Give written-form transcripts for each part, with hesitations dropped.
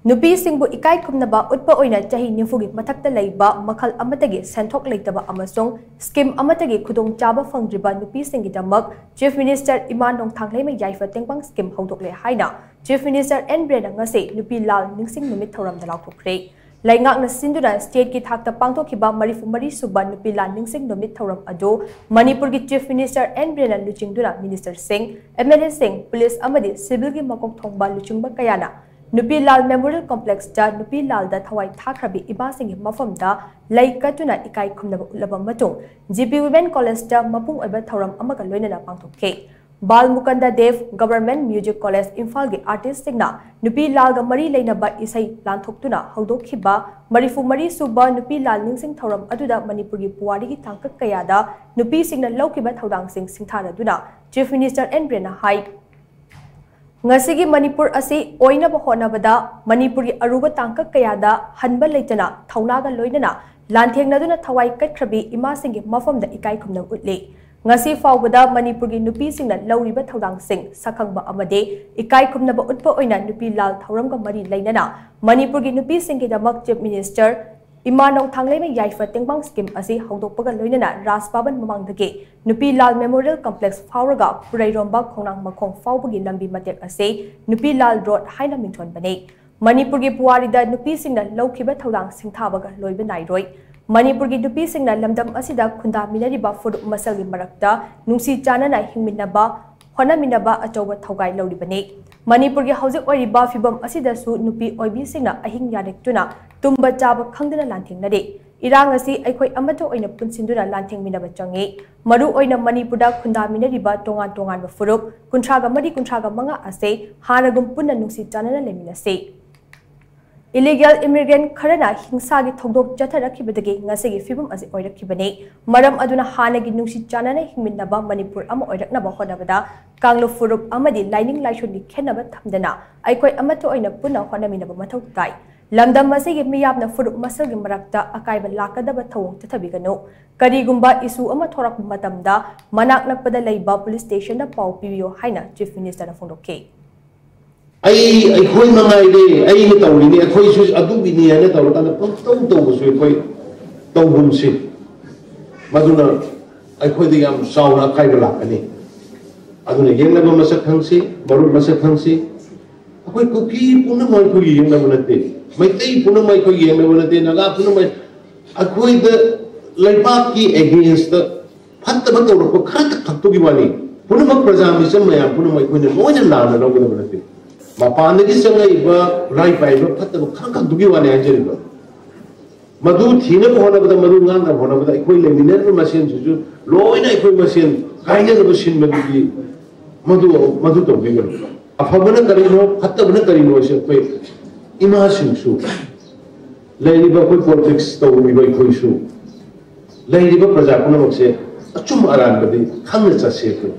नुपी सिंगबु इकाई खुमनबा उत्पा ओइना चाही निफुगी मथक्ता लैबा मखल अमतगी सेंथोक लेतबा अमसोंग स्कीम अमतगी खुदोंग चाबा फंग्रिबा नुपी सिंगिदमक चीफ मिनिस्टर इमान नोंथांगलेमा याइफा तेंगबांग स्कीम हौदोकले हाइना चीफ मिनिस्टर एन ब्रेना ngase नुपी लाल निंगसिंग नुमित थौरमदा लाउथोखरे लाइंगाकना सिंदुना स्टेट की थाकता पांगथोखिबा मरीफुमरी सुबा नुपी लाल निंगसिंग नुमित थौरम अदो मणिपुर की चीफ मिनिस्टर एन ब्रेना लुचिंगदुना minister Singh MLA Singh police अमदी सिविल की मकोक थोंगबा लुचिंगबा कयाना नुपी लाल मेमोरियल कॉम्प्लेक्स दा नुपी लाल दा थवाई थाखरबी इबासिंग मफम दा लई कतुना इकाई खुमनब उलबा मतुंग जीपी वुमेन कॉलेज दा मपुंग ओइबा थौरम अमका लोइनना पांगथोखे बाल मुकंदा देव गवर्नमेंट म्यूजिक कॉलेज इम्फाल के आर्टिस्ट सिंगना नुपी लाल गा मरी लेनबा इसई लांथोक्तुना हौदोखिबा मरीफु मरी सुबा नुपी लाल निंगसिंग थौरम अदुदा मणिपुर की पुवारी की तांकक कयादा नुपी सिंगना लौकिबा थौदांग सिंग सिंथारदुना चीफ मिनिस्टर एन ब्रेना हाई ngasi Manipur asi oina ba honabada Manipur gi aruba tangka kayada hanba leitana thaunaga loinana lanthengna thawai katkhrabi ima singi mafam da ikai khumna utli ngasi fawbada Manipur gi nupi singna lauriba thaudang sing sakhangba amade ikai khumna ba utpa oina nupi lal thauram ga mari leinana Manipur gi nupi singi damak chief minister इमानों थांगले में याइफा तेंगबांग scheme असी हौदोकपगा लोइनना राजपाबन ममांगदगे नुपी लाल memorial complex फावरगा पुरैरोंबा खोनांग मखोंग फावबगी लंबी मतेक असे नुपी लाल road हाइना मिंथोन बने मणिपुर की पुवारीदा नुपी सिंगना लौखिबा थौदांग सिंथाबगा लोइबा नाइरोय मणिपुर की नुपी सिंगना लमदम असिदा खुंदा मिनरिबा फुरुप मसलगी मरक्ता नुंसी चानना हिंगमिनबा होनामिनबा अचौबा थौगाई लौरिबने मणिपुर की हौजिक ओइरिबा फिबम असिदसु नुपी ओइबी सिंगना अहिंग यारेक्तुना तुम्बा चाबा खंगदना लांथेंगनदे इरांग असी अखोय अमथो ओइना पुनसिंदुना लांथेंगमिनबा चंगे मरु ओइना मणिपुरदा खुंदामिनरिबा तोंगान तोंगान फुरुप कुंथ्रागा मरी कुंथ्रागा मंगा असे हानगुम पुन्ना नुंसी चानना लेमिनसे इलीगल इमिग्रेंट खरना हिंसा की थौदोक चथरखिबदगे ngasi फिबम असे ओइरखिबने मरम अदुना हानगी नुंसी चानना हिंगमिनबा मणिपुर अम ओइरकनबा होनबदा कांगलो फुरुप अमदि लाइनिंग लाइशोनी खेनबा थमदना अखोय अमथो ओइना पुन्ना होनमिनबा मथौ ताई लमदम असिगे मियाबना फुरुप मसलगी मरक्ता अकाइबा लाकदबा थौंग चथबिगनो करिगुंबा इशू अमा थोरक मतमदा मनाक नकपदा लेइबा पुलिस स्टेशन दा पाउ पिबियो हाइना चीफ मिनिस्टर फोंदोके अखोई मंगाइदे अई ने तौरिनी अखोई सु अदुबिनी ने तौरता पंतौ तौबसु अखोई तौबुनसि मदुना अखोई दे याम साउना काइबा लाकनी अदुने येंगनबा मसक खंगसि मरु मसक खंगसि अखोई कुकी पुना मै खोई येंगनबा नते मैतै पुना मै खोई येंगनबा नते नगा पुना मै अखोई द लैबा की अगेंस्ट द फत्तबा तौरको खत खत्तुगी वाली पुना प्रजा मिसम मया पुना मै खोई ने लोइना लाना लौगनबा नते मापानगी संगइबा राय पाइबा फत्तबा खंखं दुगी वाले आंजरिबा मधु थीना होनबदा मधु गांना होनबदा इखोई लेमिनर मशीन जुजु लोइना इखोई मशीन काइना मशीन मधुगी मधु तो बिगन अफबना करिनो फत्तबना करिनो से कोई इमा सिंसु लेरिबा कोई पॉलिटिक्स तो बिबा इखोई सु लेरिबा प्रजा पुनमक से अचुम अरानबदी खंग चसे को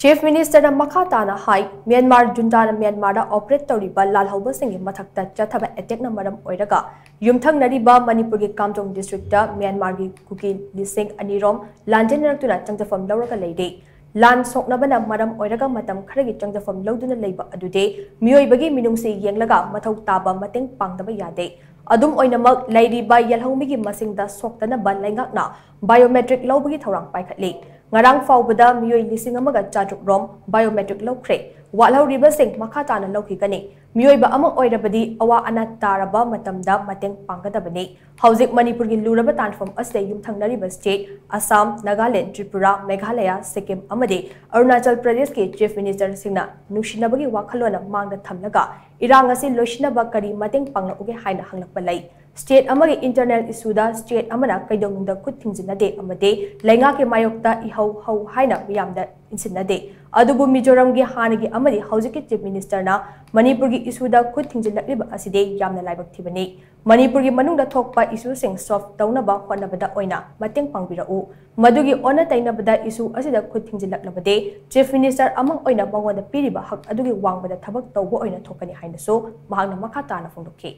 चीफ मिनिस्टर मखाताना हाई म्यांमार जुंटा म्यांमार ऑपरेट तौरिबा लालहौबा सिंगी मथक्ता चथाबा अटैकना मरम ओइरागा युमथंग-नारिबा मणिपुर के कामजोंग डिस्ट्रिक्ट म्यांमार की कुकी लिशिंग अनिरोम लांजेन-नारक्तुना चंगजाफम लौरगा लेदे लान सोकनबना मरम ओइरागा मतम खरगी चंगजाफम लौदुना लेबा अदुदे मेओइबगी मिनुंगसि येंगलागा मथौ ताबा मतेंग पांगदबा यादे अदुम ओइनमक लैरिबा यलहौमिगी मसिंगदा सोक्तनबा लैंगाकना biometric लौबगी थौरांग पाइखatli ngarang fawbada mioi lising amaga chajuk rom biometric lokre walhoriba sing makhatana lokhigani mioi ba amang oirabadi awa ana taraba matamda mateng panggadabani hauzik manipur gi luraba tanfam asle yumthang-nariba state assam nagaland tripura meghalaya sikkim amade arunachal pradesh ke chief minister singna nushinabagi wakhalona mangda thamlaga irang asi loishinaba kari mateng pangna uge haina hanglakpa lai state अमगे internal इशूदा state अमना कैदोंगदा खुद थिंजिनदे अमदे लैंगा के मायोक्ता इहौ हौ हाइना मियामदा इंसिनदे अदुबु मिजोरम गे हानगी अमदि हौजिक चीफ मिनिस्टर ना मणिपुर की इशूदा खुद थिंजिनलिबा असिदे यामना लाइबक थिबने मणिपुर की मनुंगदा थोकपा इशू सिंग सॉल्व तौनबा होनबदा ओइना मतेंग पांगबिराउ मदुगी ओना तैनबदा इशू असिदा खुद थिंजिनलक्लबदे चीफ मिनिस्टर अमंग ओइना मंगोदा पिरिबा हक अदुगी वांगबदा थबक तौबो ओइना थोकनी हाइनसो महांगना मखाताना फोंदोखे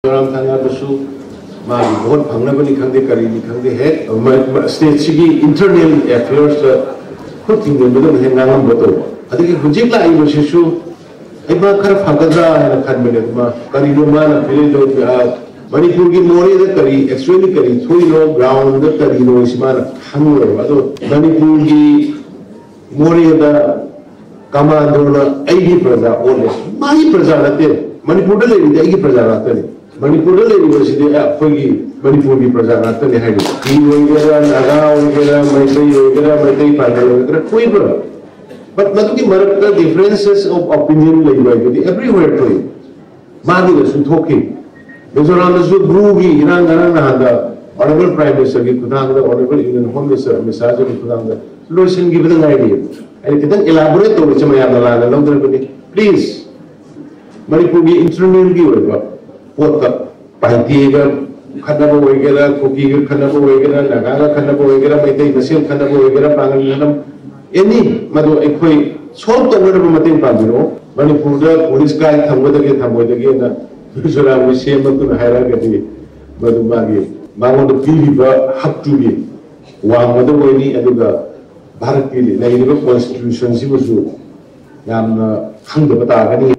बहुत फंगनबनी खंदे करीनी खंदे है स्टेट की इंटरनल अफेयर्स खुद थिंग में तो नहीं नाम बताओ अभी बुझे ला आई बशिशु एक बार खर फगदरा है खन में तो करी लो मान फिर जो मणिपुर की मोरे द करी एक्चुअली करी थोड़ी लो ग्राउंड द करी लो इसमान हनुए तो मणिपुर की मोरे द कमांडो न ऐगी प्रजा ओले माही प्रजा रहते मणिपुर ले भी ऐगी प्रजा रहते हैं मणिपुर ले भी वैसे दे कोई मणिपुर की प्रजा रहते हैं है की वगैरह नागा वगैरह मैतेई वगैरह मैतेई पागल वगैरह कोई पर बट मतलब कि मर्द का डिफरेंसेस ऑफ ओपिनियन ले भी एवरीवेयर तो मागी द सुथोकी मिजोरम द ब्रूगी इरान गरन नहादा ऑनरेबल प्राइम मिनिस्टर की खुदांग द ऑनरेबल इंडियन होम मिनिस्टर मिसाज की खुदांग द लोशन की बदंग आईडी है कितन इलाबोरेट तो चम याद लाना लौदर बनी प्लीज मणिपुर की इंटरनल की होगा पोत का पाइतीगा खनबो वगैरह कुकी का खनबो वगैरह नागा का खनबो वगैरह मैतेई मसेल खनबो वगैरह पागल नम एनी मदो एखोई सोल्व तौनरबो मतें पाबिरो मणिपुर द पुलिस का थंबदगे ना मिजोरम में सेम तो हायरागदी मदु मागी मांगोद पीलिबा हक्टुगी वांगद वइनी अदुगा भारत की लेइबा कॉन्स्टिट्यूशन सिबसु यामना खंगदबा तागनी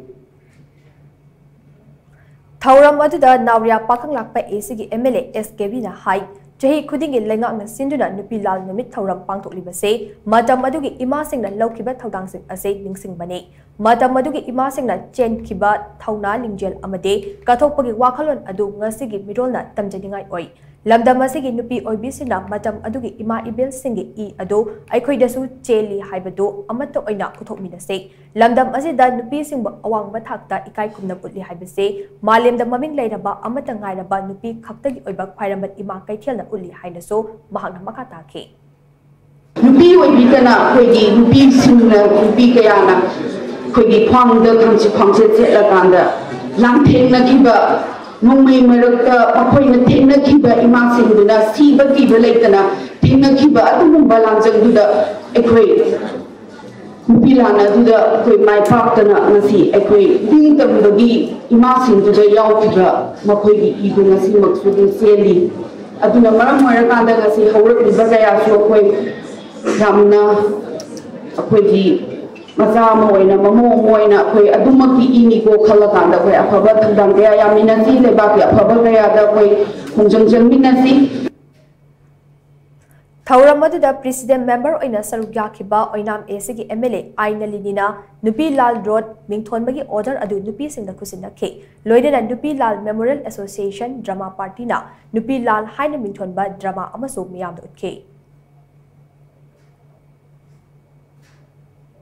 थौरम अदुदा नावरिया पाखंग लाकपा एसीगी एमएलए एसकेबी ना हाई चही खुदिंगी लेंगाकना सिंदुना नुपी लाल नुमित थौरम पांगथोकलिबसे मतम अदुगी इमासिंगना लौखिबा थौदांगसिंग असे निंगसिंगबने मतम अदुगी इमासिंगना चेनखिबा थौना लिंजेल अमदे कथोकपगी वाखलोन अदु ngasiगी मिरोलना तमजनिंगाई ओइ लमदम असिगी नुपी ओइबिसिना मतम अदुगी इमा इबेल सिंगी इ अदो अखोइदसु चेली हाइबदो अमत ओइना पुथोकमिनसे लमदम असिदा नुपी सिंग अवांगबा थाकता इकाई कुमना पुटली हाइबसे मालेमदा ममिंग लेरबा अमत ngairaba नुपी खक्तगी ओइबा ख्वाइरमत इमा कैथेलना उली हाइनसो महांगना मखा ताखे नुपी ओइबिदना खोइगी नुपी सिंगना नुपी कयाना खोइगी ख्वांगदा खंगसि खंगसे चेलकांदा लांथेंगनाखिबा नोंमै मरकता अखोइना थेंगनाखिबा इमासिंगदुना सीबा किबा लेतना थेंगनाखिबा अदुगुंबा लांजंगदुदा एखोइ नुपी लाना दुदा कोइ माइ पाक्तना ngasi एखोइ दिंगतमदगी इमासिंगदुदा यावखिबा मखोइगी इगु ngasi मक्सुदि सेली अदुना मरम ओइराकांदा ngasi हौरकलिबा कयासु अखोइ यामना अखोइगी मचा मोइना ममो मोइना अखोइ अदुमकी इनिको खलकांदा अखोइ अफबा थंदांग कया यामिनासी लेबाकी अफबा कयादा अखोइ खोंजंग जंगमिनासी थौरम अदुदा प्रेसिडेंट मेंबर ओइना सरुक याखिबा ओइनाम एसीगी एमएलए आइनलिनिना नुपी लाल रोड मिंगथोनबगी ऑर्डर अदु नुपी सिंगना खुसिनखे लोइदना नुपी लाल मेमोरियल एसोसिएशन ड्रामा पार्टीना नुपी लाल हाइना मिंगथोनबा ड्रामा अमसो मियाम उतखे